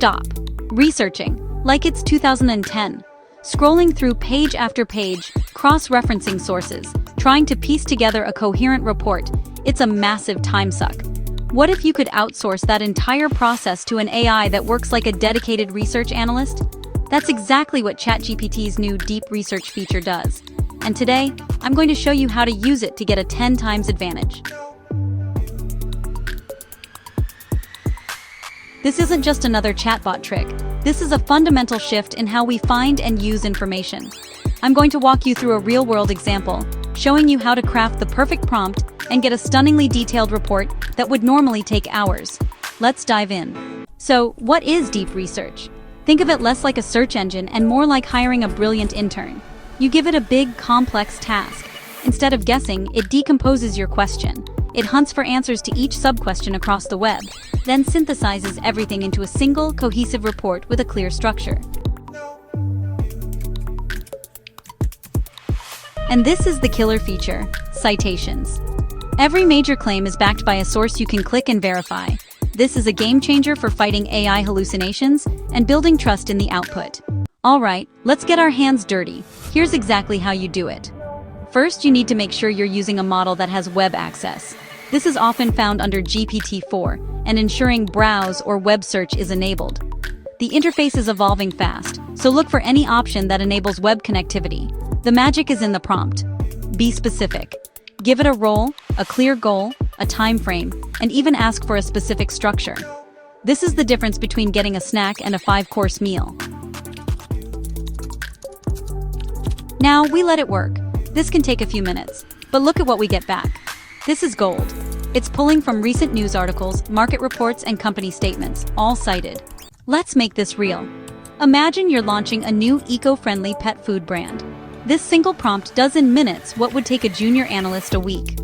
stop. Researching, like it's 2010. Scrolling through page after page, cross-referencing sources, trying to piece together a coherent report. It's a massive time suck. What if you could outsource that entire process to an AI that works like a dedicated research analyst? That's exactly what ChatGPT's new deep research feature does. And today, I'm going to show you how to use it to get a 10 times advantage. This isn't just another chatbot trick. This is a fundamental shift in how we find and use information. I'm going to walk you through a real-world example, showing you how to craft the perfect prompt and get a stunningly detailed report that would normally take hours. Let's dive in. So, what is deep research? Think of it less like a search engine and more like hiring a brilliant intern. You give it a big, complex task. Instead of guessing, it decomposes your question. It hunts for answers to each sub-question across the web, then synthesizes everything into a single, cohesive report with a clear structure. And this is the killer feature: citations. Every major claim is backed by a source you can click and verify. This is a game changer for fighting AI hallucinations and building trust in the output. Alright, let's get our hands dirty. Here's exactly how you do it. First, you need to make sure you're using a model that has web access. This is often found under GPT-4, and ensuring browse or web search is enabled. The interface is evolving fast, so look for any option that enables web connectivity. The magic is in the prompt. Be specific. Give it a role, a clear goal, a time frame, and even ask for a specific structure. This is the difference between getting a snack and a 5-course meal. Now, we let it work. This can take a few minutes, but look at what we get back. This is gold. It's pulling from recent news articles, market reports, and company statements, all cited. Let's make this real. Imagine you're launching a new eco-friendly pet food brand. This single prompt does in minutes what would take a junior analyst a week.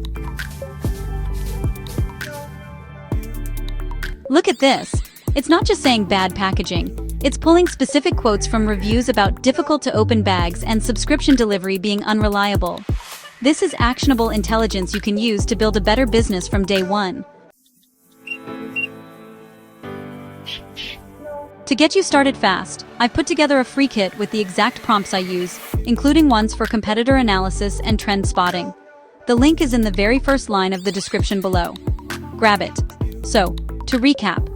Look at this. It's not just saying bad packaging. It's pulling specific quotes from reviews about difficult-to-open bags and subscription delivery being unreliable. This is actionable intelligence you can use to build a better business from day one. To get you started fast, I've put together a free kit with the exact prompts I use, including ones for competitor analysis and trend spotting. The link is in the very first line of the description below. Grab it. So, to recap,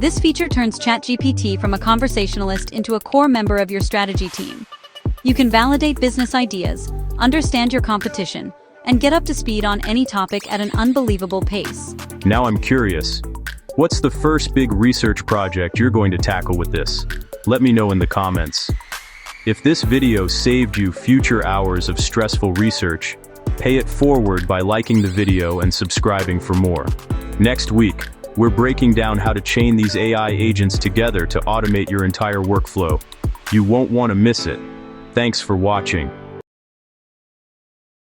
this feature turns ChatGPT from a conversationalist into a core member of your strategy team. You can validate business ideas, understand your competition, and get up to speed on any topic at an unbelievable pace. Now I'm curious. What's the first big research project you're going to tackle with this? Let me know in the comments. If this video saved you future hours of stressful research, pay it forward by liking the video and subscribing for more. Next week, we're breaking down how to chain these AI agents together to automate your entire workflow. You won't want to miss it. Thanks for watching.